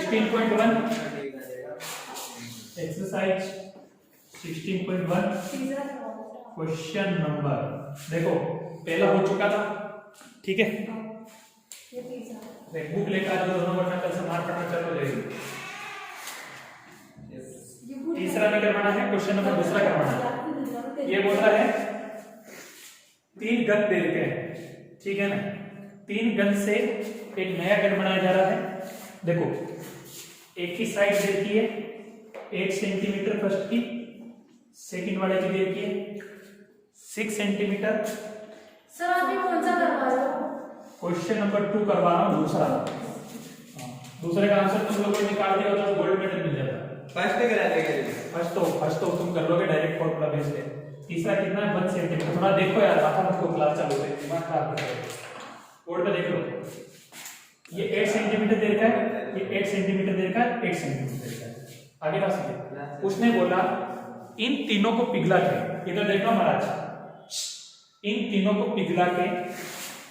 16.1 exercise 16.1 question number, देखो पहला हो चुका था, ठीक है। बुक लेकर आ जाओ दोनों, वरना कल से मार पड़ना चालू हो जाएगी। तीसरा नहीं करवाना है, क्वेश्चन नंबर दूसरा करवाना है। ये बोल रहा है 3 गन दे रखे हैं, ठीक है ना। 3 गन से एक नया गन बनाया जा रहा है। देखो एक की साइड दे रखी है 8 सेंटीमीटर फर्स्ट की, सेकंड वाले की दे रखी है 6 सेंटीमीटर। सर आप ये कौन सा करवा रहे हो? क्वेश्चन नंबर 2 करवा रहा हूँ, दूसरा। दूसरे का आंसर तुम लोगों ने निकाल दिया तो गोल्ड मेडल मिल जाता। फर्स्ट करा देंगे, फर्स्ट तो तुम कर लोगे डायरेक्ट फॉर्मूला बेस पे। तीसरा कितना है 1 सेंटीमीटर। थोड़ा देखो यार, माथा मत को, क्लास चालू है, दिमाग खराब कर रहे हो। बोर्ड पे देख लो, ये 8 सेंटीमीटर दे रखा है, ये 8 सेंटीमीटर दे रखा है, 8 सेंटीमीटर दे रखा है। आगे बात सुनिए, उसने बोला इन तीनों को पिघला के, इधर देखो महाराज, इन तीनों को पिघला के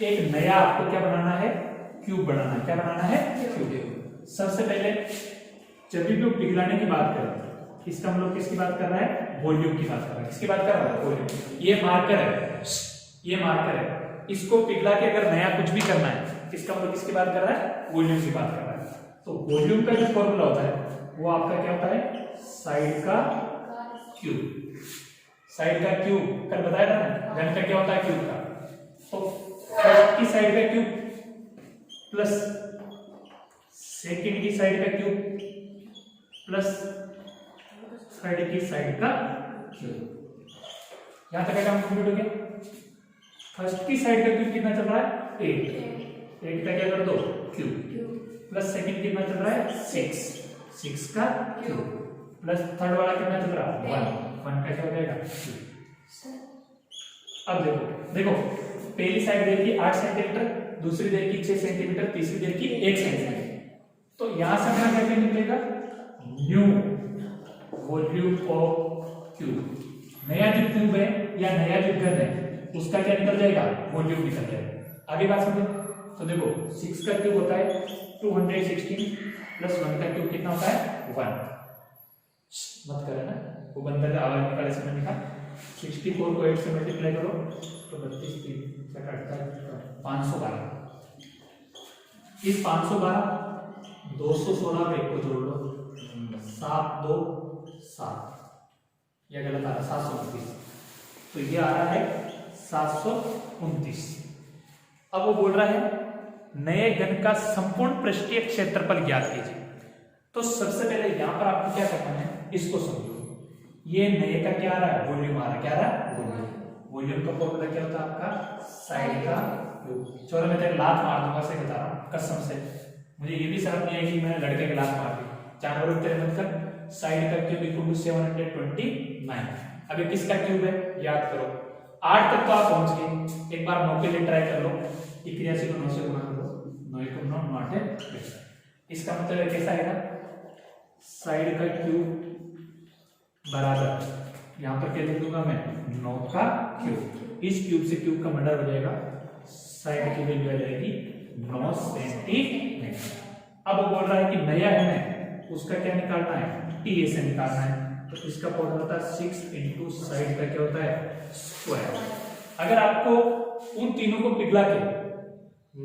एक नया आपको क्या बनाना है, क्यूब बनाना है। क्या बनाना है? क्यूब। सबसे पहले जब भी वो पिघलाने की बात करें, इसका हम लोग किसकी बात कर रहा है? वॉल्यूम की बात कर रहा है। किसकी बात कर रहा है? वॉल्यूम। ये मार्कर है, ये मार्कर है। इसको पिघला के अगर नया कुछ भी करना है, इसका मतलब किसकी बात कर रहा है? वॉल्यूम की बात कर रहा है। तो वॉल्यूम का जो फॉर्मूला होता है वो आपका क्या होता है? साइड का क्यूब। साइड का क्यूब कल बताया था ना, घन का क्या होता है? क्यूब का। तो फर्स्ट की साइड का क्यूब प्लस सेकंड की साइड का क्यूब प्लस थर्ड की साइड का क्यूब। यहां तक का काम कंप्लीट हो गया। फर्स्ट की साइड का क्यूब कितना चल रहा है? 8 का क्या कर दो? क्यूब। प्लस सेकंड कितना चल रहा है? 6 का क्यूब। प्लस थर्ड वाला कितना चल रहा है? 1 का क्या हो जाएगा? क्यूब। अब देखो पहली साइड दे रखी 8 सेंटीमीटर, दूसरी दे रखी 6 सेंटीमीटर, तीसरी दे रखी 1 सेंटीमीटर। तो यहां से हमारा क्या निकलेगा? New volume of cube. नया जो क्यूब है या नया जो घन है उसका क्या निकल जाएगा? वॉल्यूम निकल जाएगा। आगे बात समझो तो देखो 6 का क्यूब होता है 216 प्लस 1 का क्यूब कितना होता है? 1। मत करे ना, वो बंदा का आवाज निकाले समय निकाल। 64 को 8 से मल्टीप्लाई करो तो 32 3 से कटता है 512। इस 512 216 पे को जोड़ लो, 7 2 7, यह गलत आ रहा है 729। तो ये आ रहा है 729। अब वो बोल रहा है नए घन का संपूर्ण पृष्ठीय क्षेत्रफल ज्ञात कीजिए। तो सबसे पहले यहां पर आपको क्या करना है, इसको समझो। ये नए का क्या आ रहा है? वॉल्यूम आ रहा है। क्या आ रहा है? वॉल्यूम। वॉल्यूम का फॉर्मूला क्या होता है आपका? साइड का क्यूब। चलो मैं तेरे लात मार दूंगा, सही बता रहा हूं कसम से। मुझे ये भी समझ नहीं है कि मैंने लड़के के लात मार दी। जानवर तेरे मतलब साइड का क्यूब इक्वल टू 729। अब ये किसका क्यूब है याद करो। 8 तक तो आप पहुंच गए, एक बार 9 के लिए ट्राई कर लो। 81 को 9 से गुणा करो, 9 को 9 8 है। इसका मतलब कैसा आएगा? साइड का क्यूब बराबर, यहां पर क्या लिख दूंगा मैं? 9 का क्यूब। इस क्यूब से क्यूब का मर्डर हो जाएगा, साइड की वैल्यू आ जाएगी 9 सेंटीमीटर। अब वो बोल रहा है कि नया है ना, उसका क्या निकालना है? टीए से निकालना है। तो इसका फॉर्मूला होता है 6 इंटू साइड का क्या होता है? स्क्वायर। अगर आपको उन तीनों को पिघला के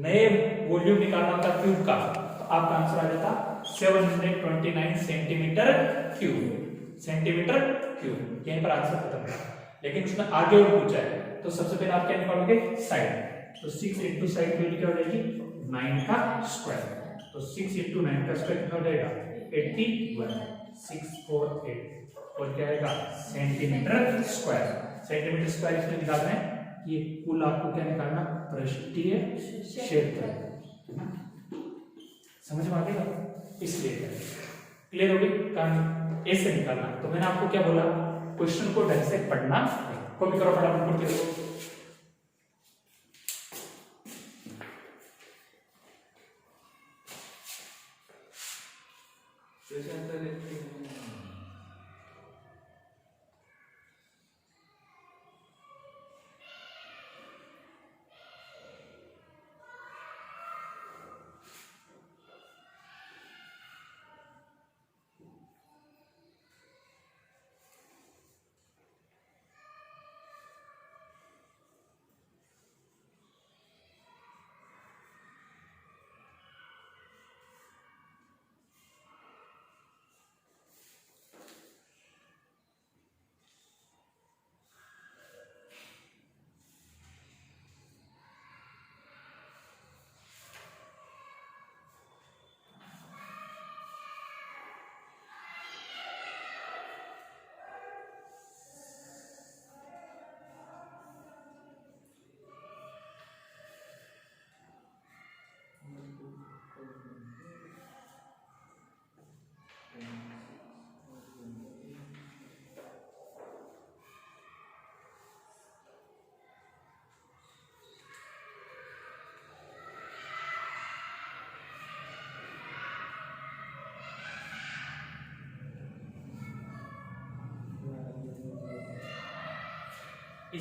नए वॉल्यूम निकालना होता क्यूब का, तो आपका आंसर आ जाता 729 सेंटीमीटर क्यूब। सेंटीमीटर क्यूब, यहीं पर आंसर खत्म है। लेकिन उसने आगे और पूछा है, तो सबसे पहले आप क्या निकालोगे? साइड। तो 6 इंटू साइड वैल्यू क्या हो जाएगी? 9 का स्क्वायर। तो 6 इंटू 9 का स्क्वायर कितना हो जाएगा? 81 648 और क्या आएगा? Centimetre square. सेंटीमीटर स्क्वायर इसमें निकालना है। ये कुल आपको क्या निकालना? पृष्ठीय क्षेत्र। समझ में आ गया? इसलिए क्लियर हो गई कहानी। ऐसे निकालना। तो मैंने आपको क्या बोला? क्वेश्चन को ढंग से पढ़ना। कॉपी करो, फटाफट करके देखो।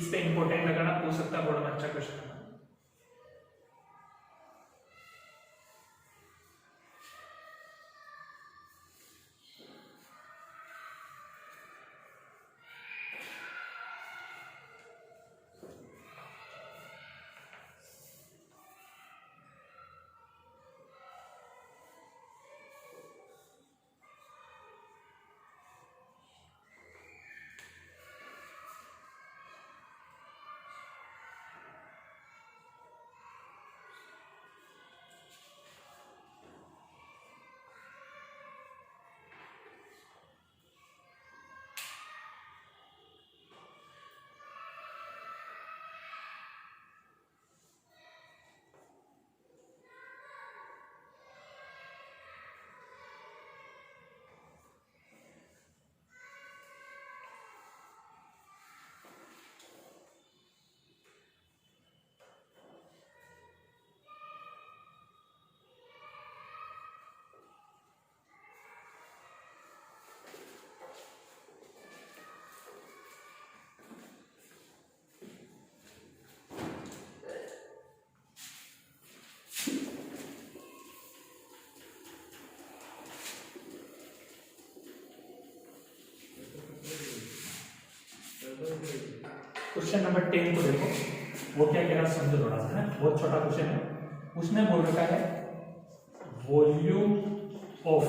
इस पे इंपॉर्टेंट लगाना, हो सकता है बोर्ड में अच्छा क्वेश्चन। क्वेश्चन नंबर 10 को देखो, वो क्या कह रहा है समझो थोड़ा सा, है बहुत छोटा क्वेश्चन है। उसने बोल रखा है वॉल्यूम ऑफ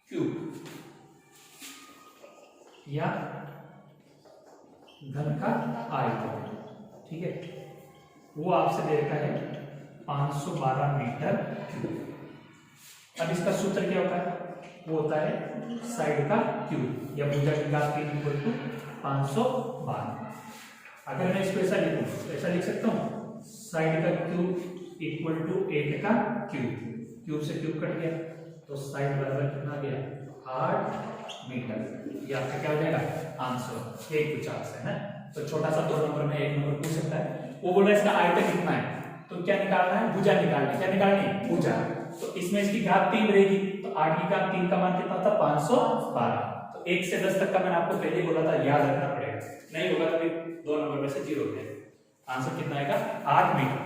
क्यूब या घन का आयतन, ठीक है, वो आपसे दे रखा है 512 मीटर क्यूब। अब इसका सूत्र क्या होता है, वो होता है साइड का क्यूब या भुजा की घात 3 इक्वल टू 512। अगर मैं इसको ऐसा लिखूं तो ऐसा लिख सकता हूं, साइड का क्यूब इक्वल टू 8 का क्यूब, क्यूब से क्यूब कट गया तो साइड बराबर कितना गया 8 मीटर। ये आपका क्या हो जाएगा आंसर 150 है ना। तो छोटा सा 2 नंबर में 1 नंबर पूछ सकता है। वो बोल रहा है इसका आयतन कितना है, तो क्या निकालना है, भुजा निकालना है। क्या निकालनी है, भुजा। तो इसमें इसकी घात 3 रहेगी, तो 8 की घात 3 का मान कितना था 512। तो 1 से 10 तक का मैंने आपको पहले ही बोला था, याद रखना पड़ेगा, नहीं होगा तो फिर 2 नंबर में से 0 हो जाएगा। आंसर कितना आएगा 8 मीटर।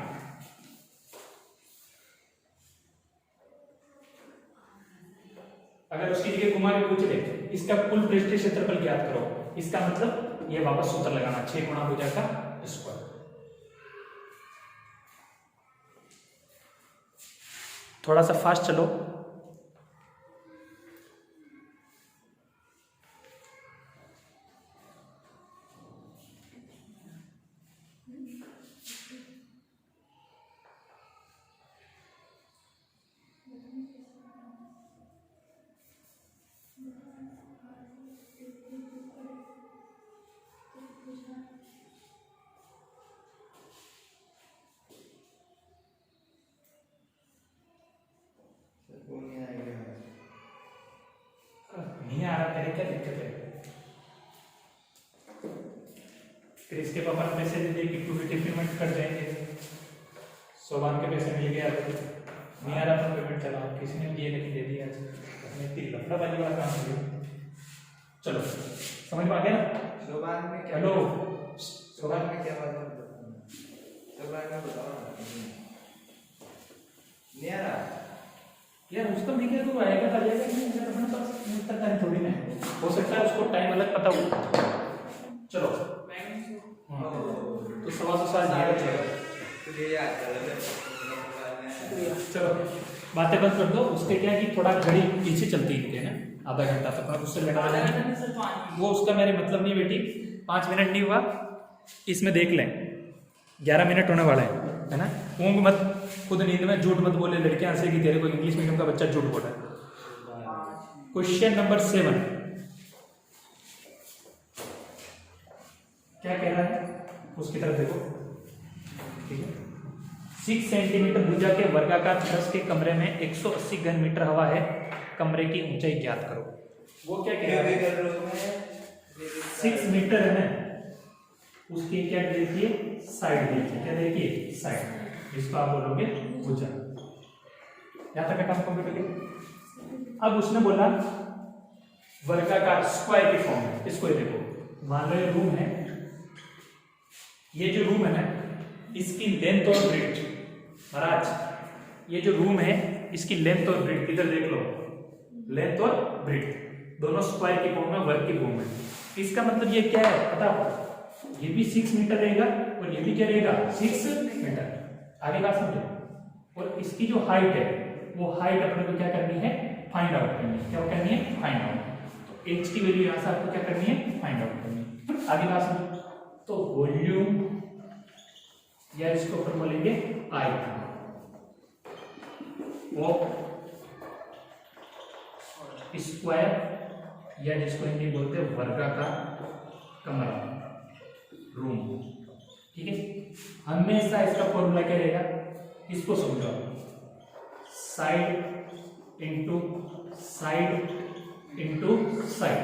अगर उसकी जगह घुमा के पूछ ले इसका कुल पृष्ठीय क्षेत्रफल ज्ञात करो, इसका मतलब ये वापस सूत्र लगाना 6 गुणा भुजा का स्क्वायर। थोड़ा सा फास्ट चलो। नहीं आ रहा, तेरे क्या दिक्कत है? फिर इसके पापा ने मैसेज दिए कि टू पेमेंट कर जाएंगे, सोबान के पैसे मिल गया, नहीं आ रहा तो पेमेंट चला, किसी ने दिए लेकिन दे दिया। अपने इतनी लफड़ा वाली वाला काम किया। चलो समझ में आ गया ना? सोबान में क्या, हेलो सोबान में क्या बात है, सोबान में बताओ ना। नहीं आ रहा यार, उसका नहीं क्या, तो आएगा तो आएगा, नहीं मेरे अपने पास इतना टाइम थोड़ी ना है। हो सकता है उसको टाइम अलग पता हो। चलो तो 125 साल जिएगा, चलो चलो बातें बंद कर दो। उसके क्या है कि थोड़ा घड़ी पीछे चलती है ना, आधा घंटा तक उससे लगा देना, वो उसका मेरे मतलब नहीं बेटी। 5 मिनट नहीं हुआ, इसमें देख लें 11 मिनट होने वाला है ना। ऊँग मत, खुद नींद में झूठ मत बोले, लड़कियां हंसेगी तेरे को, इंग्लिश मीडियम का बच्चा झूठ बोला है। क्वेश्चन नंबर 7 क्या कह रहा है, उसकी तरफ देखो, ठीक है। 6 सेंटीमीटर भुजा के वर्गाकार फर्श के कमरे में 180 घन मीटर हवा है, कमरे की ऊंचाई ज्ञात करो। वो क्या कह रहा है, 6 मीटर है ना, उसकी क्या देखिए साइड देखिए, क्या देखिए साइड, इसको आप बोलोगे भुजा। यहां तक काम कंप्लीट हो गया। अब उसने बोला वर्गाकार स्क्वायर की फॉर्म है। इसको ये देखो, मान लो ये रूम है, ये जो रूम है ना इसकी लेंथ और ब्रेड्थ, महाराज ये जो रूम है इसकी लेंथ और ब्रेड्थ इधर देख लो, लेंथ और ब्रेड्थ दोनों स्क्वायर की फॉर्म में, वर्ग की फॉर्म में। इसका मतलब ये क्या है पता आपको, ये भी 6 मीटर रहेगा और ये भी क्या रहेगा 6 मीटर। आगे बात समझो। और इसकी जो हाइट है वो हाइट अपने को क्या करनी है, फाइंड आउट करनी है। क्या करनी है, फाइंड आउट। तो h की वैल्यू यहां से आपको क्या करनी है, फाइंड आउट करनी है। आगे बात समझो। तो वॉल्यूम या इसको अपन बोलेंगे आई ऑफ स्क्वायर या जिसको हिंदी बोलते हैं वर्गाकार कमरा, रूम। ठीक है, हमेशा इसका फॉर्मूला क्या रहेगा, इसको समझो, side into side into side,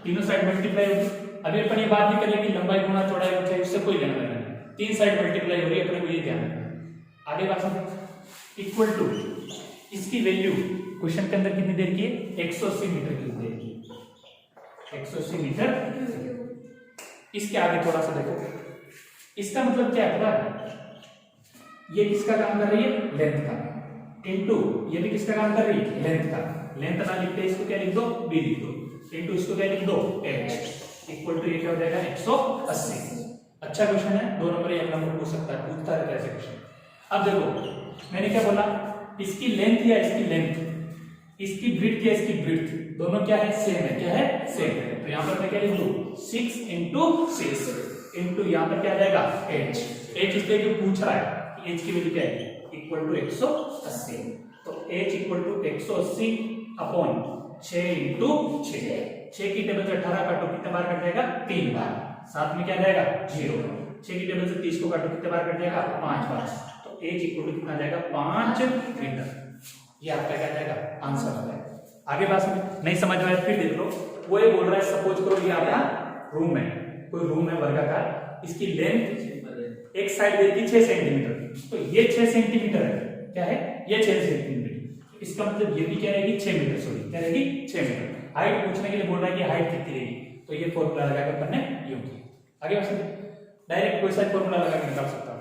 तीनों साइड मल्टीप्लाई होगी। अभी अपन ये बात नहीं करेंगे लंबाई गुणा चौड़ाई ऊंचाई, उससे कोई लेना देना नहीं, 3 साइड मल्टीप्लाई हो रही है, अपने को ये ध्यान रखना। आगे बात समझो। इक्वल टू इसकी वैल्यू क्वेश्चन के अंदर कितनी देर की है, 180 मीटर की देर की, 180 मीटर। इसके आगे थोड़ा सा देखो, इसका मतलब क्या है पता है, ये किसका काम कर रही है, लेंथ का, इनटू ये भी किसका काम कर रही है, लेंथ का। लेंथ ना लिखते इसको क्या लिख दो, बी लिख दो, इनटू इसको क्या लिख दो, h, इक्वल टू ये क्या हो जाएगा 180। अच्छा क्वेश्चन है, 2 नंबर 1 नंबर पूछ सकता है, पूछता रहता है ऐसे क्वेश्चन। अब देखो मैंने क्या बोला, इसकी लेंथ या इसकी लेंथ, इसकी ब्रीथ या इसकी ब्रीथ, दोनों क्या है, सेम है। क्या है, सेम है। तो यहां पर मैं क्या लिख लूं, 6 इंटू 6 इंटू यहां पर क्या आ जाएगा h। h इसलिए जो पूछ रहा है कि h की वैल्यू क्या है, इक्वल टू 180। तो h equal to 180 upon 6 into 6 की टेबल से 18 काटो, कितने बार कट जाएगा, 3 बार। साथ में क्या जाएगा 0। 6 की टेबल से 30 को काटो, कितने बार कट जाएगा, 5 बार। तो h इक्वल टू कितना जाएगा, 5 मीटर। ये आपका क्या जाएगा, आंसर है। आगे बात समझ, नहीं समझ में आया फिर देख लो। वो ये बोल रहा है, सपोज करो ये आपका रूम है, कोई रूम है वर्गाकार, इसकी लेंथ एक साइड देती है 6 सेंटीमीटर, तो ये 6 सेंटीमीटर है। क्या है, ये 6 सेंटीमीटर। इसका मतलब ये भी क्या रहेगी, 6 मीटर, सॉरी क्या रहेगी, 6 मीटर। हाइट पूछने के लिए बोल रहा है कि हाइट कितनी रहेगी, तो ये फॉर्मूला लगाकर अपन ने यूं किया। आगे बात डायरेक्ट कोई सा फॉर्मूला लगा के निकाल सकता हूं।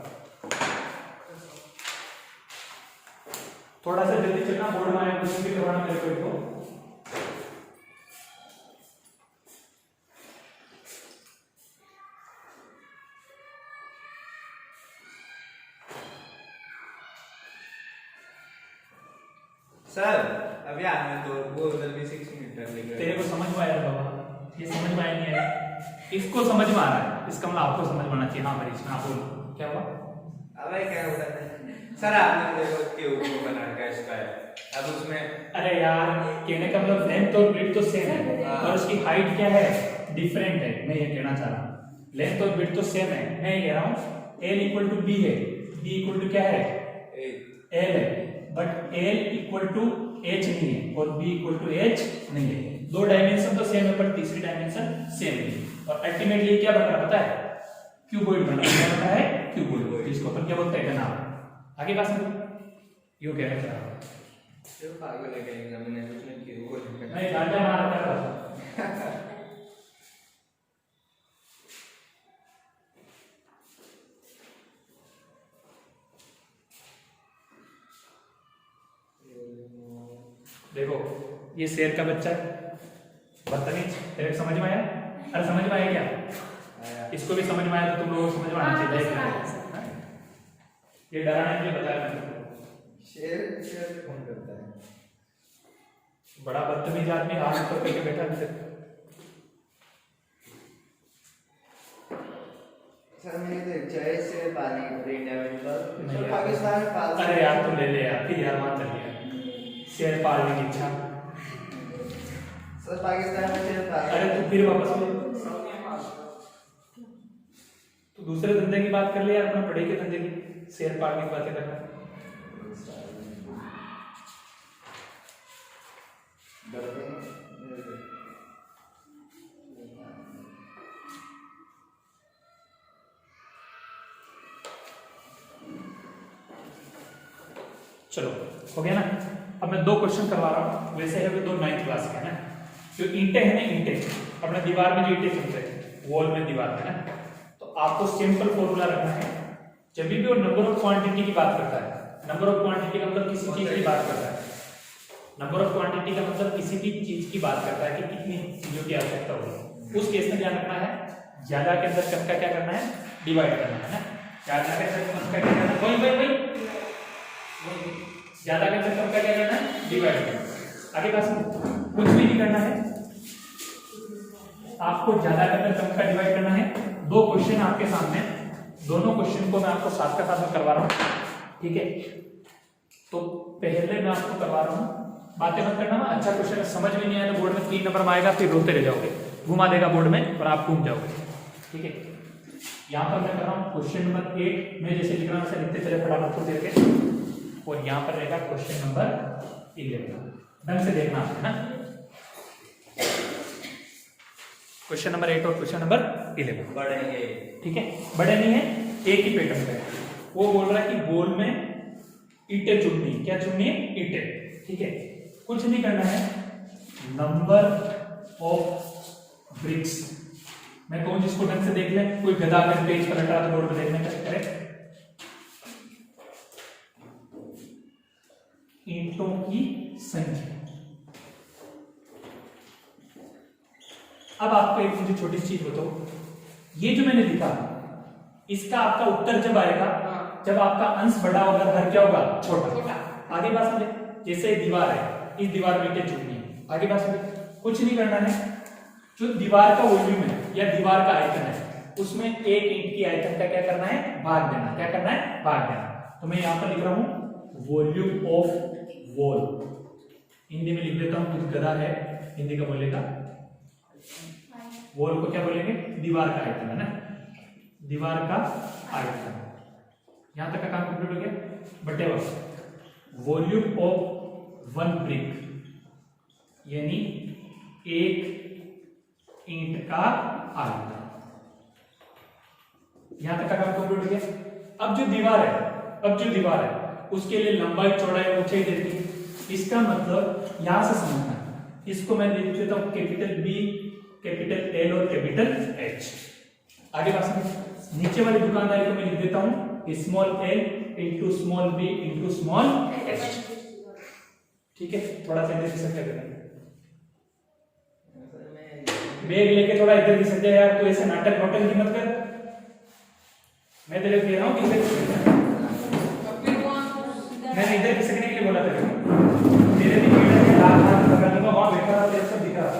थोड़ा सा जल्दी चलना, बोर्ड में आया क्वेश्चन भी करवाना मेरे को। सर अभी आने तो वो उधर भी 6 मीटर लिख रहे तेरे को समझ में आया बाबा, ये समझ में आया नहीं आया, इसको समझ में आ रहा है, इसका मतलब आपको समझ में आना चाहिए। हाँ भाई इसमें आप बोलो क्या हुआ, अबे क्या होता है सर, आपने देखो के ऊपर बना रखा है स्क्वायर, अब उसमें अरे यार कहने का मतलब लेंथ और ब्रेड्थ तो सेम है और उसकी हाइट क्या है, डिफरेंट है। मैं ये कहना चाह रहा हूँ लेंथ और ब्रेड्थ तो सेम है, मैं ये कह रहा हूँ L इक्वल टू B है, B इक्वल टू क्या है, L है, but L equal to H नहीं है और B इक्वल टू H नहीं है। 2 डायमेंशन तो सेम है पर तीसरी डायमेंशन सेम नहीं है। और अल्टीमेटली क्या बन रहा है पता है, क्यूबॉइड बन रहा है। क्या बन रहा है, क्यूबॉइड, जिसको अपन क्या बोलते हैं नाम। आगे बात समझो, यूं कह रहा है जो पागल है कहीं हमने कुछ नहीं किया, वो नहीं गांजा मार कर रहा देखो ये शेर का बच्चा है, बदतमीज। तेरे को समझ में आया, अरे समझ में आया क्या, आया। इसको भी समझ में आया तो तुम लोगों को समझ में आना चाहिए। ये डराने के लिए बताया मैंने तुमको। शेर शेर कौन करता है, बड़ा बदतमीज आदमी हाथ ऊपर करके बैठा है। सर मैंने तो चाय से पानी इंडिया में नहीं तो यार। पाकिस्तान में पाल, अरे यार तुम ले ले यार, फिर यार वहां चल गया शेर पालने की इच्छा। सर पाकिस्तान में शेर पाल, अरे तू फिर वापस ले, तू दूसरे धंधे की बात कर ले यार, अपना पढ़े के धंधे की, शेर पालने की बातें करना। चलो हो गया ना। अब मैं 2 क्वेश्चन करवा रहा हूँ, वैसे है वे 2 9th क्लास के हैं ना, जो ईंटें हैं ना, ईंटें अपने दीवार में जो ईंटें चुनते हैं वॉल में, दीवार में ना, तो आपको सिंपल फॉर्मूला रखना है। जब भी वो नंबर ऑफ क्वांटिटी की बात करता है, नंबर ऑफ क्वांटिटी का मतलब किसी चीज की बात करता है, नंबर ऑफ क्वांटिटी का मतलब किसी भी चीज की बात करता है कि कितनी चीजों की आवश्यकता होगी। उस केस में ध्यान रखना है, ज्यादा के अंदर कम का क्या करना है, डिवाइड करना है ना। ज्यादा के अंदर कम का क्या करना है, वही ज्यादा के अंदर कम का क्या करना है, डिवाइड करना है। आगे पास कुछ भी नहीं करना है, आपको ज्यादा के अंदर कम का डिवाइड करना है। दो क्वेश्चन आपके सामने, दोनों क्वेश्चन को मैं आपको साथ का साथ में करवा रहा हूं, ठीक है। तो पहले मैं आपको करवा रहा हूं, बातें मत करना। अच्छा क्वेश्चन समझ में नहीं आया तो बोर्ड में 3 नंबर में आएगा, फिर रोते रह जाओगे, घुमा देगा बोर्ड में और आप घूम जाओगे, ठीक है। यहाँ पर मैं कर रहा हूँ क्वेश्चन नंबर 8, मैं जैसे लिख रहा हूँ लिखते चले फटाफट को देके, और यहाँ पर रहेगा क्वेश्चन नंबर 11। ढंग से देखना है ना, क्वेश्चन नंबर 8 और क्वेश्चन नंबर 11 बड़े हैं, ठीक है। बड़े नहीं है, एक ही पैटर्न पे। वो बोल रहा है कि गोल में ईंटें चुननी, क्या चुननी है, ईंटें, ठीक है। कुछ नहीं करना है, नंबर ऑफ ब्रिक्स, मैं कहूं जिसको ढंग से देख ले, कोई गधा कर पेज पर हटा तो बोर्ड पर देखने का करे, ईंटों की संख्या। अब आपको एक मुझे छोटी सी चीज बताओ, ये जो मैंने लिखा इसका आपका उत्तर जब आएगा, जब आपका अंश बड़ा होगा, हर क्या होगा, छोटा। आगे बात समझे, जैसे दीवार है, इस दीवार में ईंटें चुननी है। आगे बात समझे, कुछ नहीं करना है, जो दीवार का वॉल्यूम है या दीवार का आयतन है, उसमें एक ईंट की आयतन का क्या करना है, भाग देना। क्या करना है, भाग देना। तो मैं यहां पर लिख रहा हूं वॉल्यूम ऑफ वॉल, हिंदी में लिख देता हूं, कुछ गधा है, हिंदी का बोलेगा, वॉल को क्या बोलेंगे, दीवार का आयतन है ना, दीवार का आयतन। यहां तक का काम कंप्लीट हो गया। बटे वॉल्यूम ऑफ वन ब्रिक, यानी एक ईंट का आयतन। यहां तक का काम कंप्लीट हो गया। अब जो दीवार है उसके लिए लंबाई, चौड़ाई, ऊंचाई देती है। इसका मतलब यहां से समझना, इसको मैं लिख देता हूं कैपिटल बी, कैपिटल एल और कैपिटल एच। आगे बात समझ, नीचे वाली दुकानदारी को मैं लिख देता हूं small L into small B into small H, ठीक है। थोड़ा सा इधर घिसक जाएगा, बैग लेके थोड़ा इधर घिसक जाए यार, तो ऐसे नाटक की मत कर, मैं तेरे को कह रहा हूं कि इधर मैंने इधर घिसकने के लिए बोला था, तेरे भी मीटर के हाथ लगा दूंगा, वहां बैठा रहा, तेरे सब दिख रहा।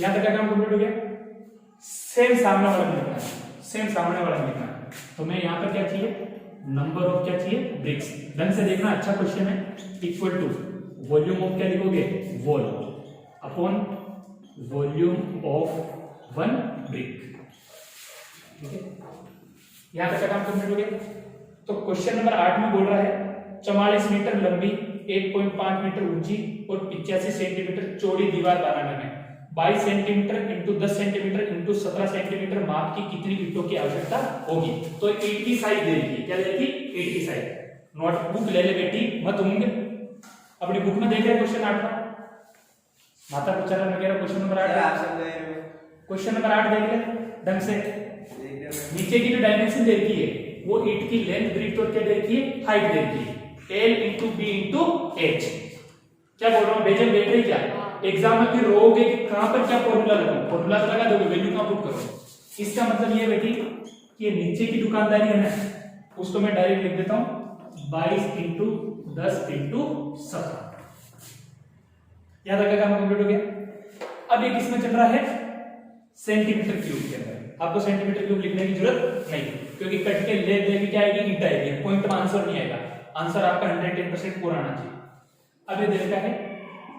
यहां तक का काम कंप्लीट हो गया। सेम सामने वाला लिखना है, सेम सामने वाला लिखना है। तो मैं यहां पर क्या चाहिए, नंबर ऑफ क्या चाहिए, ब्रिक्स। ढंग से देखना, अच्छा क्वेश्चन है। इक्वल टू वॉल्यूम ऑफ क्या लिखोगे, wall, upon volume of one brick, ठीक है। यहां तक का काम कंप्लीट हो गया। तो क्वेश्चन नंबर 8 में बोल रहा है 44 मीटर लंबी, 1.5 मीटर ऊंची और 85 सेंटीमीटर चौड़ी दीवार बनाने में 22 centimetre into 10 centimetre into 17 centimetre माप की कितनी ईंटों की आवश्यकता होगी। तो ईंट की साइज दे रही है, क्या दे रही है, ईंट की साइज। नोटबुक ले ले बेटी, मत होंगे अपनी बुक में देख रहे क्वेश्चन 8 का, माता पुचारा में कह रहा क्वेश्चन नंबर 8, क्वेश्चन नंबर 8 देख ले ढंग से। नीचे की जो डायमेंशन दे रखी है वो ईंट की लेंथ, ब्रीथ और क्या दे रखी है, हाइट दे रखी है, L into B into H. क्या बोल रहा हूँ, बेजन देख रही क्या, एग्जाम में फिर रोगे कि कहां पर क्या फॉर्मूला लगाऊं, फॉर्मूला लगा दोगे, वैल्यू कहां पुट करो। इसका मतलब ये बेटी कि ये नीचे की दुकानदारी है ना, उसको मैं डायरेक्ट लिख देता हूं 22 इंटू 10 इंटू 17। याद रखा, काम कंप्लीट हो गया। अब ये किसमें चल रहा है, सेंटीमीटर क्यूब के अंदर। आपको सेंटीमीटर क्यूब लिखने की जरूरत नहीं, क्योंकि कट के ले देगी क्या आएगी, ईंट आएगी, पॉइंट में आंसर नहीं आएगा, आंसर आपका 110% पूरा आना चाहिए। अब ये दे रखा है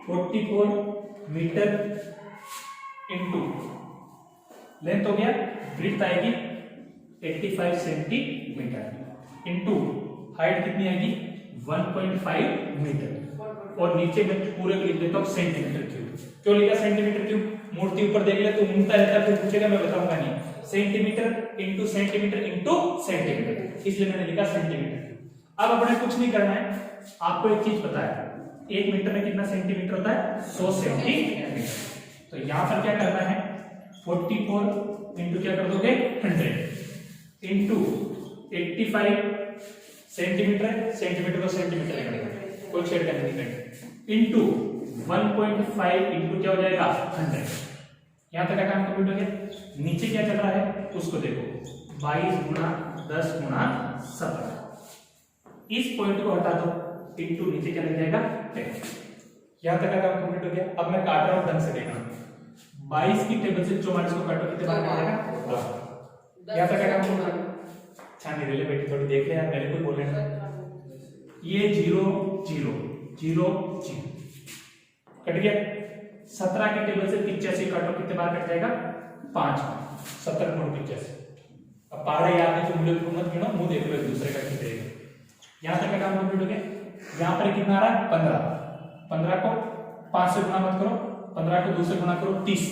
44 मीटर इंटू लेंथ हो गया, ब्रीथ आएगी 85 सेंटीमीटर इंटू हाइट कितनी आएगी 1.5 मीटर, और नीचे मैं पूरे लिख देता हूं सेंटीमीटर क्यूब। क्यों लिखा सेंटीमीटर क्यूब, मूर्ति ऊपर देख ले तो घूमता रहता, फिर पूछेगा मैं बताऊंगा नहीं। Centimetre into centimetre into centimetre, इसलिए मैंने लिखा सेंटीमीटर क्यूब। अब अपने कुछ नहीं करना है, आपको एक चीज पता है, 1 मीटर में कितना सेंटीमीटर होता है? 100 सेंटीमीटर। तो यहाँ पर क्या करना है? 44 इंटू क्या कर दोगे? 100 इंटू 85 सेंटीमीटर है, सेंटीमीटर को सेंटीमीटर में कोई छेड़ करने नहीं, इंटू 1.5 इंटू क्या हो जाएगा? 100। यहाँ तक का काम कंप्लीट हो गया। नीचे क्या चल रहा है उसको देखो, 22 गुना 10 गुना 17। इस पॉइंट को हटा दो, इंटू नीचे क्या लग जाएगा? 10। यहाँ तक का काम कंप्लीट हो गया। अब मैं काट रहा हूँ ढंग से देखना। 22 की टेबल से 44 को काटो, कितने बार काटेगा? 12। यहाँ तक का काम कंप्लीट हो गया। अच्छा नहीं ले बेटी, थोड़ी देख ले यार, मेरे को बोल रहे हैं। ये 0 0 0 0 कट गया। 17 की टेबल से 85 काटो, कितने बार कट जाएगा? 5 बार। 70 गुणा 85। अब पहाड़े याद है तो मुझे मत गिनो, मुंह देख लो एक दूसरे का कितने। यहाँ तक का काम कंप्लीट हो गया। यहाँ पर कितना आ रहा है? 15। 15 को 5 से गुणा मत करो, 15 को 2 से गुणा करो 30।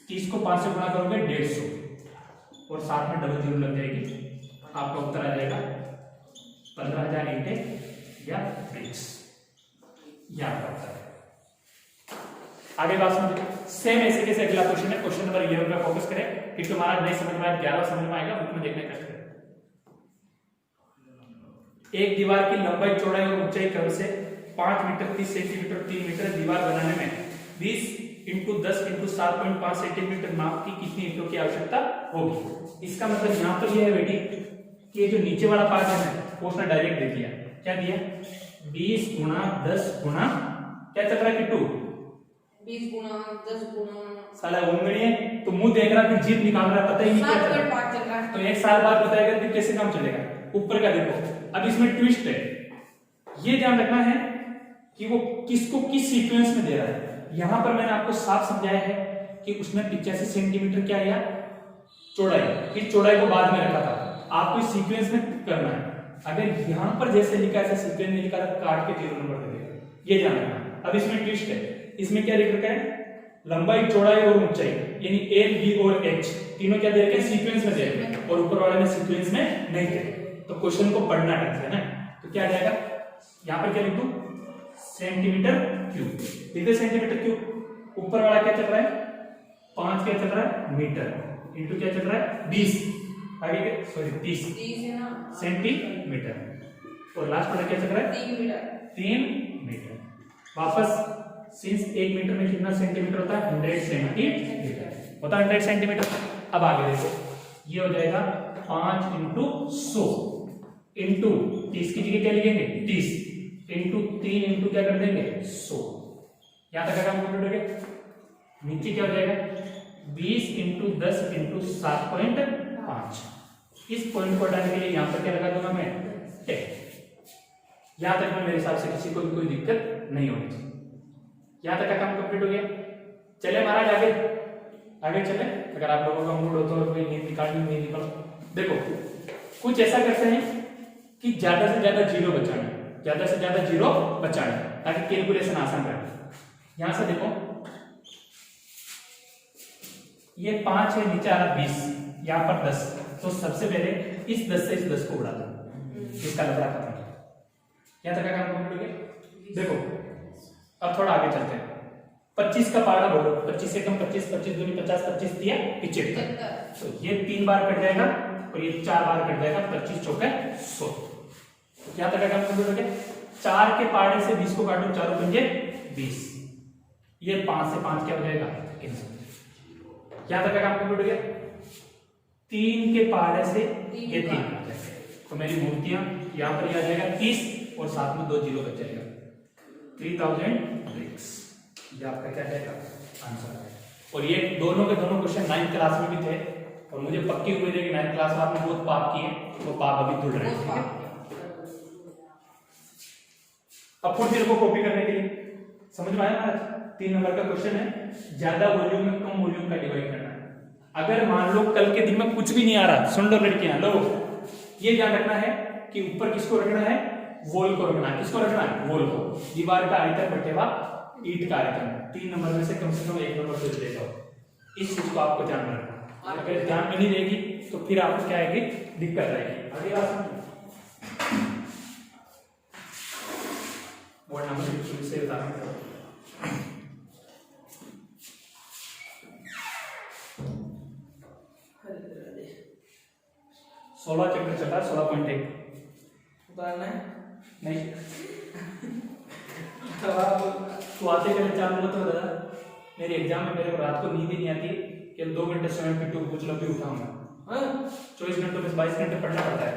30 को 5 से गुणा करोगे 150 और साथ में डबल जीरो लग जाएगी। आपका उत्तर आ जाएगा 15,000 ईंटे या ब्रिक्स। यह आपका उत्तर है। आगे बात समझिए। सेम ऐसे कैसे अगला क्वेश्चन है, क्वेश्चन नंबर 11 पे फोकस करें, क्योंकि हमारा नहीं समझ में आया 11 समझ में आएगा, उसमें देखने का करें। एक दीवार की लंबाई चौड़ाई और ऊंचाई क्रम से 5 मीटर 30 सेंटीमीटर 3 मीटर दीवार बनाने में 20 इंटू 10 इंटू 7.5 सेंटीमीटर माप की कितनी ईंटों की आवश्यकता होगी? इसका मतलब यहाँ पर यह है बेटी कि ये जो नीचे वाला पार्ट है ना, वो उसने डायरेक्ट दे दिया। क्या दिया? 20 गुना 10 गुना क्या चल रहा है किट्टू? 20 गुना 10 गुना साला उंगली है तो मुंह देख रहा है, जीभ निकाल रहा है, पता ही नहीं क्या चल रहा है। तो 1 साल बाद बताएगा कि कैसे काम चलेगा। ऊपर का देखो, अब इसमें ट्विस्ट है, ये ध्यान रखना है कि वो किसको किस सीक्वेंस में दे रहा है। यहां पर मैंने आपको साफ समझाया है कि उसने 85 सेंटीमीटर क्या लिया? चौड़ाई। इस चौड़ाई को बाद में रखा था, आपको इस सीक्वेंस में करना है। अगर यहां पर जैसे लिखा है सीक्वेंस में लिखा था, काट के 0 नंबर दे देगा, ये ध्यान रखना। अब इसमें ट्विस्ट है, इसमें क्या लिख रखा है? लंबाई चौड़ाई और ऊंचाई, यानी L B और H तीनों क्या दे रखे हैं? सीक्वेंस में दे रखे हैं, और ऊपर वाले में सीक्वेंस में नहीं दे। तो क्वेश्चन को पढ़ना ढंग से ना, तो क्या आ जाएगा? यहाँ पर क्या लिख दूं? Centimetre cube. लिख दे सेंटीमीटर क्यूब। ऊपर वाला क्या चल रहा है? 5 क्या चल रहा है? मीटर इंटू क्या चल रहा है? 20 आगे के सॉरी 30 है ना सेंटीमीटर, और लास्ट वाला क्या चल रहा है? 3 मीटर। वापस सिंस 1 मीटर में कितना सेंटीमीटर होता है? 100 सेंटीमीटर होता है, 100 सेंटीमीटर। अब आगे देखो, ये हो जाएगा 5 इंटू 100 इंटू 30 की जगह क्या लिखेंगे? 30 इंटू 3 इंटू क्या कर देंगे? 100। यहां तक का काम कंप्लीट हो गया। नीचे क्या हो जाएगा? 20 इंटू 10 इंटू 7.5। इस पॉइंट को हटाने के लिए यहां पर क्या लगा दूंगा मैं? 10। यहां तक में मेरे हिसाब से किसी को भी कोई दिक्कत नहीं होनी चाहिए। यहां तक का काम कंप्लीट हो गया। चले महाराज आगे आगे चले। अगर आप लोगों का मूड हो तो कोई नींद निकालनी नहीं निकालो। देखो कुछ ऐसा करते हैं कि ज्यादा से ज्यादा जीरो बचाना, ज्यादा से ज्यादा जीरो बचाना, ताकि कैलकुलेशन आसान रहे। यहां से देखो, ये 5 है, नीचे आ रहा 20, यहां पर 10, तो सबसे पहले इस 10 से इस 10 को उड़ा दो, इसका लफड़ा खत्म। यहां तक का काम कंप्लीट हो गया। देखो अब थोड़ा आगे चलते हैं। 25 का पारा बोलो, 25 से कम 25, 25 दूनी 50, 25 दिया 75, तो ये 3 बार कट जाएगा और ये 4 बार कट जाएगा। 25 चौके 100। यहां तक का काम कंप्लीट हो गया। 4 के पारे से 20 को काटो, 4 पंजे 20, ये 5 से 5 क्या हो जाएगा? कैंसिल। यहां तक का काम कंप्लीट हो गया। 3 के पारे से ये 3 आ जाएगा, तो मेरी मूर्तियां यहां पर आ जाएगा 30 और साथ में 2 जीरो बच जाएगा, 3000 ब्रिक्स। ये आपका क्या जाएगा? आंसर है। और ये दोनों के दोनों क्वेश्चन 9th क्लास में भी थे, और मुझे पक्की उम्मीद है कि 9th क्लास में आपने बहुत पाप किए, वो पाप अभी धुल रहे हैं। अब फुट जीरो को कॉपी करने के लिए समझ में आया ना? 3 नंबर का क्वेश्चन है, ज्यादा वॉल्यूम में कम वॉल्यूम का डिवाइड करना है। अगर मान लो कल के दिन में कुछ भी नहीं आ रहा, सुन लो लड़कियां, लो ये ध्यान रखना है कि ऊपर किसको रखना है? वॉल को रखना है। किसको रखना है? वॉल को। दीवार का आयतन बटेवा ईंट का आयतन। 3 नंबर में से कम 1 नंबर तो दे जाओ। इस चीज को आपको ध्यान में रखना। अगर ध्यान में नहीं रहेगी तो फिर आपको क्या आएगी? दिक्कत आएगी। आगे बात बोर्ड नंबर 16 चैप्टर चल रहा है 16.1 उतारना है नहीं तो आप तू आते पहले 4 मिनट तो दादा मेरे एग्जाम में मेरे को रात को नींद ही नहीं आती केवल 2 घंटे समय पिट्टू पूछ लो भी उठाऊंगा हाँ 24 घंटों में 22 घंटे पढ़ना पड़ता है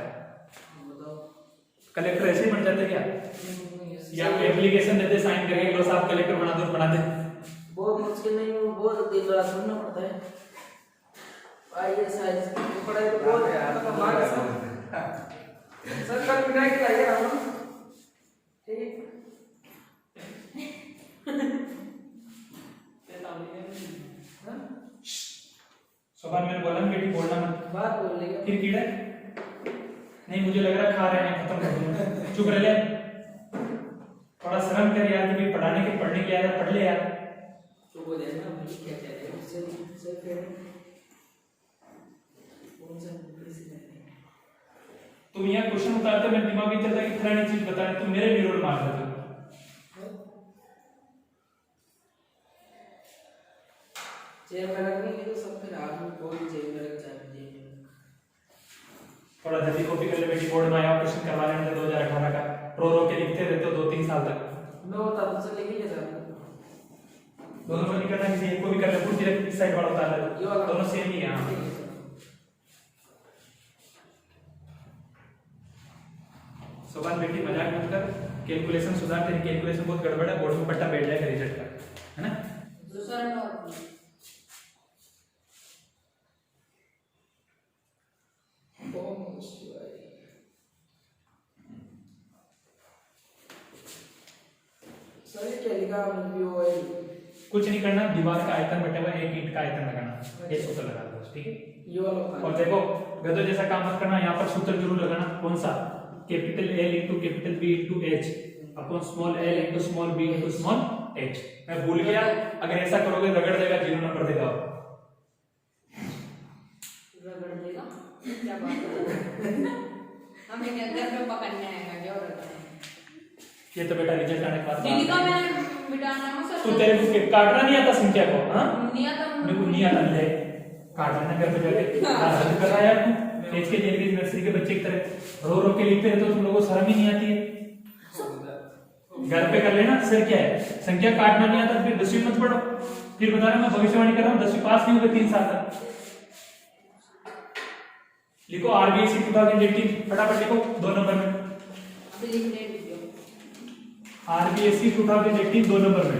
बताओ कलेक्टर ऐसे ही बन जाते क्या या एप्लीकेशन देते साइन करेंगे लो साहब कलेक्टर बना दे बहुत मुश्किल नहीं है बहुत दिन रात पढ़ना पड़ता है आईएएस आईएएस की पढ़ाई तो बहुत कमाल है सर कल मिठाई खिलाइए हम ठीक सुबह मैंने बोला ना बेटी बोलना मत बात बोल लेगा फिर कीड़ा नहीं मुझे लग रहा है खा रहे हैं खत्म कर दूंगा चुप रह ले थोड़ा शर्म कर यार कि पढ़ाने के पढ़ने के यार पढ़ ले यार तो वो देखना मुझे क्या कह रहे हैं उससे फिर कौन सा कैसे तुम यहाँ क्वेश्चन उतारते मेरे दिमाग में चलता है कि फलानी चीज बताने तुम मेरे विरोध मार देते हो चेयर में रखने के तो सब फिर आदमी कोई चेयर में रख चाहिए थोड़ा जल्दी कॉपी कर ले बेटी बोर्ड में आया क्वेश्चन करवा लेने 2018 का रो के लिखते रहते हो 2-3 साल तक मैं बता दूं सर लिख लीजिए सर दोनों को नहीं करना किसी एक को भी कर ले पूरी direct इस साइड वाला उतार ले ये वाला दोनों सेम ही है हाँ। ठीक है सर सुभान बेटी मजाक मत कर कैलकुलेशन सुधार तेरी कैलकुलेशन बहुत गड़बड़ है बोर्ड में पट्टा बैठ जाएगा रिजल्ट का है ना दूसरा नॉर्मल सर ये क्या लिखा आपने ऑयल कुछ नहीं करना दीवार का आयतन बटे हुआ एक ईंट का आयतन लगाना ये सूत्र लगा दो बस ठीक है ये वाला और देखो गधों जैसा काम मत करना यहाँ पर सूत्र जरूर लगाना कौन सा capital L into capital B into H upon small l into small b into small h मैं भूल गया अगर ऐसा करोगे रगड़ देगा 0 नंबर देगा रगड़ देगा क्या बात है हमें क्या घर पे पकड़ने आएगा क्या और ये तो बेटा रिजल्ट आने के बाद दीदी का मैंने मिटाना है सर तो तेरे को काटना नहीं आता संख्या को हाँ नहीं आता मेरे को नहीं आता ले काटना घर पे जाके हद कर रहा है यार तू एच के जेल की नर्सरी के बच्चे की तरह रो रो के लिखते रहते हो तुम लोगों को शर्म ही नहीं आती है घर पे कर लेना सर क्या है संख्या काटना नहीं आता फिर 10वीं मत पढ़ो फिर बता रहा मैं भविष्यवाणी कर रहा हूँ 10वीं पास नहीं होगा 3 साल तक लिखो आरबीएससी 2018 फटाफट लिखो 2 नंबर में अभी लिख ले वीडियो आरबीएससी 2018 2 नंबर में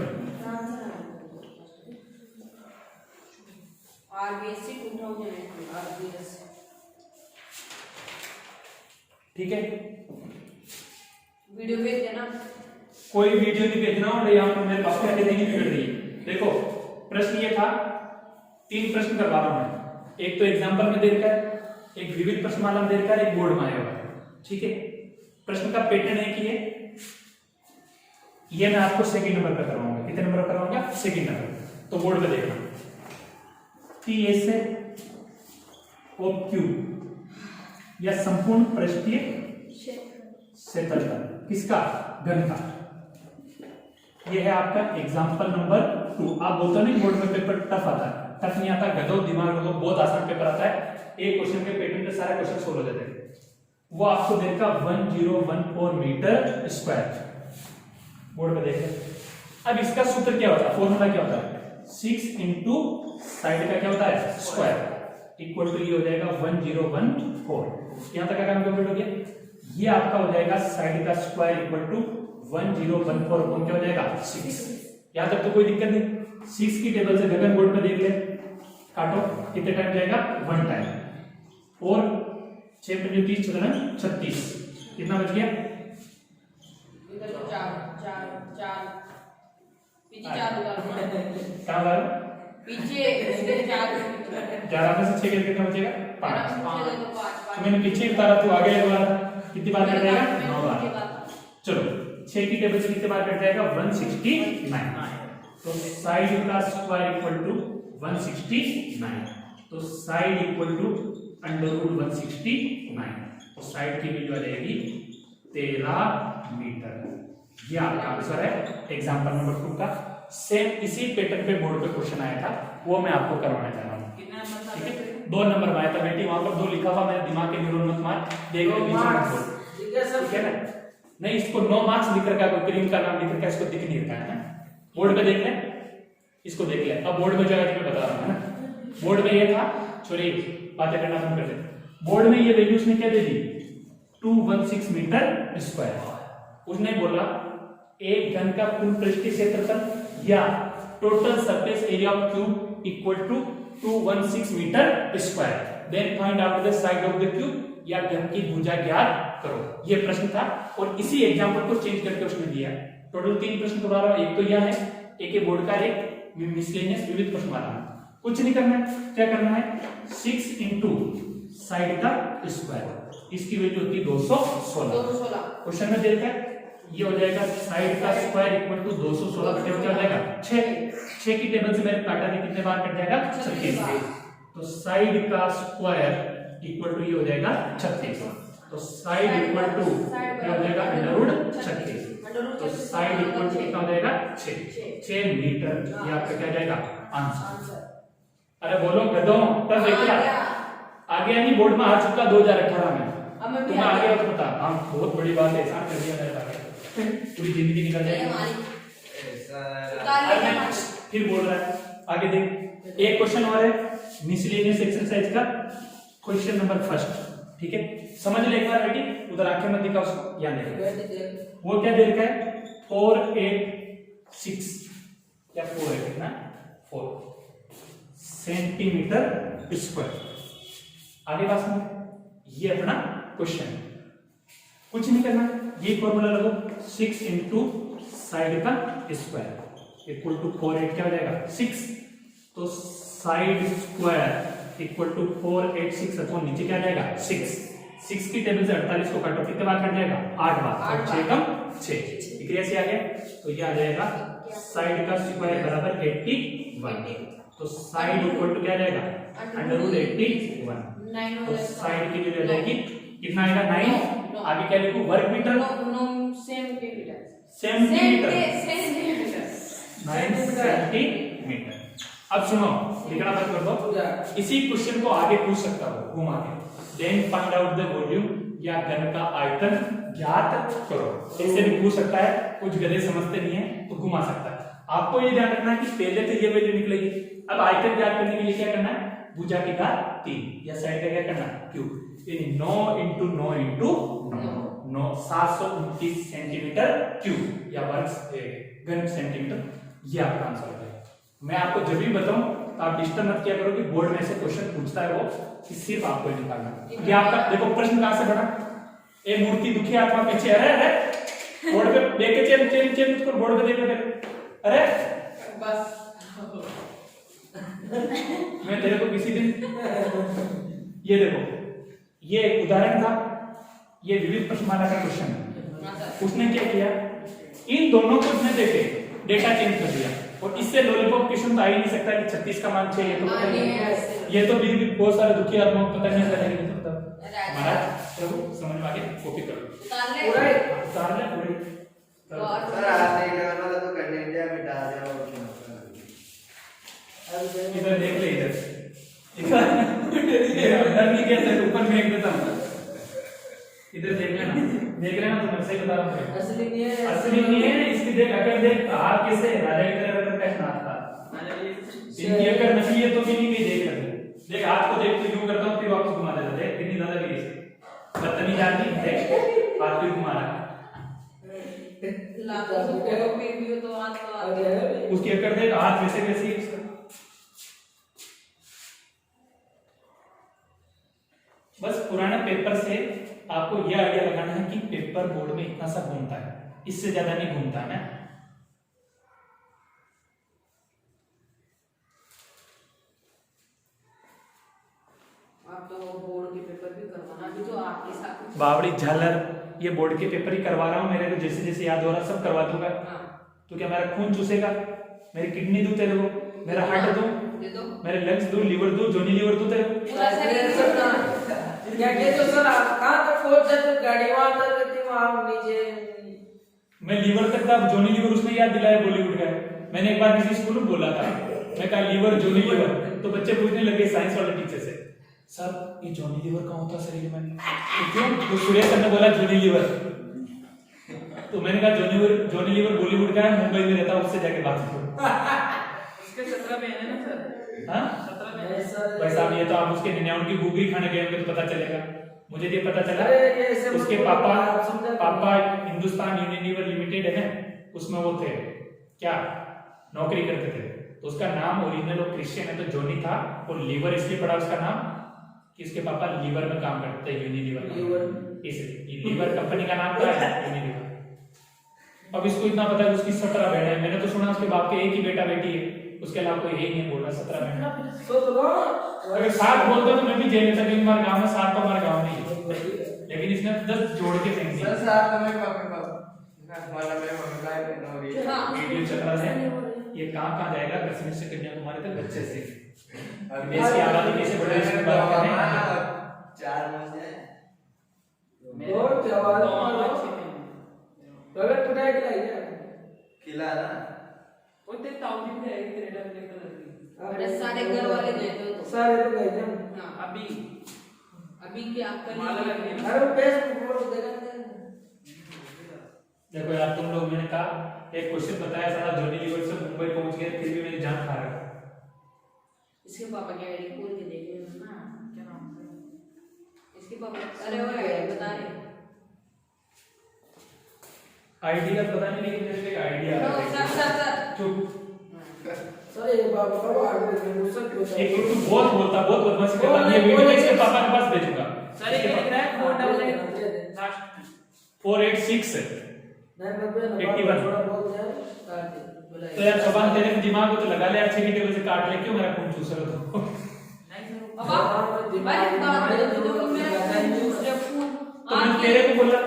आरबीएससी 2018 आरबीएस ठीक है वीडियो भेज देना कोई वीडियो नहीं भेजना और यहाँ पर मेरे पास पहले नहीं बिगड़ रही है देखो प्रश्न ये था 3 प्रश्न करवा रहा हूं मैं एक तो एग्जांपल में दे रखा है एक विविध प्रश्नमाला में दे रखा है एक बोर्ड में आया हुआ है ठीक है प्रश्न का पैटर्न है कि ये मैं आपको सेकंड नंबर पर करवाऊंगा कितने नंबर पर करवाऊंगा सेकंड नंबर तो बोर्ड पे देखना टी एस ओ क्यू या संपूर्ण पृष्ठीय क्षेत्रफल किसका घन का ये है आपका एग्जांपल नंबर 2 आप बोलते नहीं बोर्ड में पेपर टफ आता है टफ नहीं आता गधो दिमाग लगो बहुत आसान पेपर आता है एक क्वेश्चन के पैटर्न पे सारे क्वेश्चन सोल्व हो जाते हैं वो आपको देगा 1014 मीटर स्क्वायर बोर्ड पे देखिए अब इसका सूत्र क्या होता है फॉर्मूला क्या होता है 6 इंटू साइड का क्या होता है स्क्वायर इक्वल टू ये हो जाएगा 1014 यहां तक का काम कंप्लीट हो गया ये आपका हो जाएगा साइड का स्क्वायर इक्वल टू 1014 अपॉन क्या हो जाएगा 6 यहां तक तो कोई दिक्कत नहीं 6 की टेबल से गगन बोर्ड पे देख ले काटो कितने टाइम जाएगा 1 टाइम और 6 पंजे 30 36 कितना बच गया इधर तो 4 पीछे 4 उतार कहां बार पीछे इधर 4 11 में से 6 के कितना बचेगा 5 तो मैंने पीछे उतारा तो आगे वाला कितनी बार कट जाएगा 9 बार चलो 6 की टेबल से कितने बार कट जाएगा 169 तो साइड का स्क्वायर इक्वल टू 169 तो साइड इक्वल टू √169 तो साइड की वैल्यू आ जाएगी 13 मीटर ये आपका आंसर है एग्जांपल नंबर 2 का सेम इसी पैटर्न पे बोर्ड पे क्वेश्चन आया था वो मैं आपको करवाने जा रहा हूँ कितना नंबर था ठीक है 2 नंबर में आया था बेटी, वहां पर 2 लिखा हुआ, मेरे दिमाग के न्यूरॉन मत मार, देख ले नीचे मत बोल, ठीक है सर। ठीक है ना? नहीं, इसको 9 मार्क्स लिख रखा है, कोई क्रीम का नाम लिख रखा है, इसको दिख नहीं रहा है ना। बोर्ड पे देख ले, इसको देख ले। अब बोर्ड में जो है तुम्हें बता रहा हूं, है ना। बोर्ड में ये था, छोड़िए बातें करना बंद कर दे। बोर्ड में ये वैल्यू उसने क्या दे दी, 216 मीटर स्क्वायर। उसने बोला एक घन का कुल पृष्ठीय क्षेत्रफल या total surface area of cube equal to 216 metre square, then find out the side of the cube, या घन की भुजा ज्ञात करो। ये प्रश्न था और इसी एग्जांपल को चेंज करके उसने दिया। टोटल 3 प्रश्न करवा रहा हूं, एक तो यह है, एक ये बोर्ड का, एक मिसलेनियस विविध प्रश्न वाला है। कुछ नहीं करना है, क्या करना है, 6 इंटू साइड का स्क्वायर, इसकी वैल्यू होती है 216। क्वेश्चन में देखा है, ये हो जाएगा साइड का स्क्वायर इक्वल टू 216 का टेबल क्या हो जाएगा 6 की टेबल से मैंने काटा नहीं, कितने बार कट जाएगा 36। तो साइड का स्क्वायर इक्वल टू ये हो जाएगा 36। तो साइड इक्वल टू क्या हो जाएगा अंडररूट 36। तो साइड इक्वल टू कितना हो जाएगा 6 मीटर, ये आपका क्या जाएगा आंसर। अरे बोलो गधों, तब देखिए आगे नहीं, बोर्ड में आ चुका 2018 में, तुम्हें आगे और बता। हाँ बहुत बड़ी बात है, एहसान कर दिया मेरे पास, पूरी जिंदगी निकल जाएगी। फिर बोल रहा है आगे देख, एक क्वेश्चन और है मिसलेनियस एक्सरसाइज का, क्वेश्चन नंबर 1, ठीक है। समझ ले एक बार बेटी, उधर आंखें मत दिखा उसको, यहाँ देख। वो क्या दे रखा है 486 या 4 कितना 4 सेंटीमीटर स्क्वायर। आगे बात समझ, ये अपना क्वेश्चन, कुछ नहीं करना, ये फॉर्मूला लगो 6 इंटू साइड का स्क्वायर इक्वल टू 48 क्या हो जाएगा 6। तो साइड स्क्वायर इक्वल टू 486 अथवा नीचे क्या जाएगा 6 की टेबल से 48 को काटो, कितने बार कट जाएगा 8 बार, 6 कम 6, क्लियर से आ गया। तो ये आ जाएगा साइड का स्क्वायर बराबर 81। तो साइड इक्वल टू क्या जाएगा अंडररूट 81। तो साइड की वैल्यू आ जाएगी कितना आएगा 9। आगे क्या लिखूं वर्ग मीटर, सेंटीमीटर 9 सेंटीमीटर। अब सुनो, लिखना बंद कर दो। इसी क्वेश्चन को आगे पूछ सकता हो घुमा के, then find out the volume या घन का आयतन ज्ञात करो, ऐसे भी पूछ सकता है। कुछ गधे समझते नहीं है तो घुमा सकता है। आपको ये ध्यान रखना है कि पहले तो ये वैल्यू निकलेगी, अब आयतन ज्ञात करने के लिए क्या करना है, भुजा की घात 3 या साइड का क्या करना है क्यूब, यानी 9 इंटू 9 इंटू 9 729 सेंटीमीटर क्यूब या वर्ग घन सेंटीमीटर, ये आपका आंसर हो जाएगा। मैं आपको जब भी बताऊं तो आप डिस्टर्ब मत किया करो कि बोर्ड में से क्वेश्चन पूछता है वो कि सिर्फ आपको निकालना। ये आपका देखो प्रश्न कहां से बना, ए मूर्ति दुखी आत्मा पीछे, अरे अरे बोर्ड पे देखे चेन उसको बोर्ड पे देख रहे, अरे बस मैं तेरे को किसी दिन ये देखो, ये एक उदाहरण था, ये विविध प्रश्नमाला का क्वेश्चन है। उसने क्या किया, इन दोनों को उसने देखे डेटा चेंज कर दिया, और इससे लॉलीपॉप क्वेश्चन तो आ ही नहीं सकता कि 36 का मान 6, ये तो पता नहीं, ये तो भी बहुत सारे दुखी आत्माओं को पता नहीं चलेगा। तो महाराज प्रभु समझ में आके कॉपी करो, पूरा उतार ले पूरे सर आते ही करना तो कर इंडिया मिटा दे। इधर देख ले, इधर अंदर नहीं कह सकते, ऊपर फेंक देता हूं, इधर देख लेना तो मैं सही बता रहा हूं, असली नहीं है इसकी। देख अगर देख हाथ कैसे राजा की तरह रखकर कैसे नाचता, इनकी अगर नहीं है तो भी नहीं देख रहे। देख हाथ को देख तो यूं करता हूं फिर वापस घुमा देता, देख कितनी दादागिरी से बदतमीज आदमी, देख हाथ फिर घुमा रहा है, उसकी अगर देख हाथ वैसे वैसे ही। बस पुराने पेपर से आपको यह आइडिया लगाना है कि पेपर बोर्ड में इतना सा घूमता है, इससे ज्यादा नहीं घूमता है। आप तो बोर्ड के पेपर भी करवाना, अभी तो आपके साथ बावड़ी झालर, ये बोर्ड के पेपर ही करवा रहा हूँ, मेरे को जैसे जैसे याद हो रहा सब करवा दूंगा। तो क्या मेरा खून चूसेगा, मेरी किडनी दूं तेरे को, मेरा हार्ट दूं, मेरे लंग्स दूं, लीवर दूं, जोनी लीवर दूं तेरे को। क्या कहते हो सर, आप कहां तक पहुंच जाते हो, गाड़ी वहां तक रहती वहां नीचे। मैं लीवर तक था, जोनी लीवर उसने याद दिलाया बॉलीवुड का। मैंने एक बार किसी स्कूल में बोला था, मैं कहा लीवर जोनी लीवर, तो बच्चे पूछने लगे साइंस वाले टीचर से सर ये जॉनी लीवर कहाँ होता है शरीर में? तो क्यों? तो सुरेश सर ने बोला जॉनी लीवर। तो मैंने कहा जॉनी लीवर बॉलीवुड का है, मुंबई में रहता है, उससे जाके बात करो। उसके 17 में है ना सर? हाँ 17 में है सर। भाई साहब ये तो आप उसके 99 की बुगरी खाने गए होंगे तो पता चलेगा। मुझे ये पता चला अरे ये ऐसे उसके मत पापा बोलो, आप समझा पापा हिंदुस्तान यूनिलीवर लिमिटेड है ना, उसमें वो थे क्या, नौकरी करते थे। तो उसका नाम ओरिजिनल और क्रिश्चियन है तो जॉनी था, और लीवर इसलिए पड़ा उसका नाम कि इसके पापा लीवर में काम करते हैं, यूनिलीवर। इसलिए लीवर कंपनी का नाम क्या है? यूनिलीवर। अब इसको इतना पता है उसकी 17 बहनें हैं। मैंने तो सुना उसके बाप के एक ही बेटा बेटी है, उसके अलावा कोई यही नहीं बोल रहा 17 बहनें। अगर 7 बोलता तो मैं भी जेल लेता, क्योंकि हमारे गांव में 7 तो हमारे गांव में ही है, लेकिन इसने 10 जोड़ के फेंक दिया। सर साहब तुम्हें पापा वाला मैं मम्मी का नौकरी वीडियो चल रहा है, ये कहाँ जाएगा? कश्मीर से कन्याकुमारी तक बच्चे से देश की आबादी कैसे बढ़ रही है इसकी बात करें। 4 महीने और क्या बात है? टॉयलेट टुटाई खिलाइए खिला ना वो ते ताऊजी भी है तेरे डर के कलर अरे सारे घर वाले गए थे तो सारे तो गए थे हाँ अभी क्या कर माला लगनी है। अरे फेसबुक पर देखा देखो यार तुम लोग, मैंने कहा एक क्वेश्चन बताया, सारा जॉनी लीवर से मुंबई पहुंच गए, फिर भी मेरी जान खा रहा है। इसके पापा क्या आईडी खोल के देख लेना ना, क्या नाम है इसके पापा? अरे वो बता रहे आईडी का पता नहीं, लेकिन मेरे को एक आइडिया आ रहा है। सर चुप। सर ये बाबा कब आ गए मुझसे क्यों एक तू बहुत बोलता, बहुत बदमाशी करता, ये वीडियो इसके पापा के पास भेजूंगा। सर ये लिख रहा है 486 नहीं मैं पे 81 थोड़ा बहुत है तो यार जबान तेरे में दिमाग को तो लगा ले यार, 6 टेबल से काट ले, क्यों मेरा खून चूस रहा है तू? पापा भाई बात है तो मैं दूसरे फोन तो मैं तेरे को बोला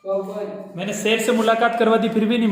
ओए भाई मैंने शेर से मुलाकात करवा दी फिर भी नहीं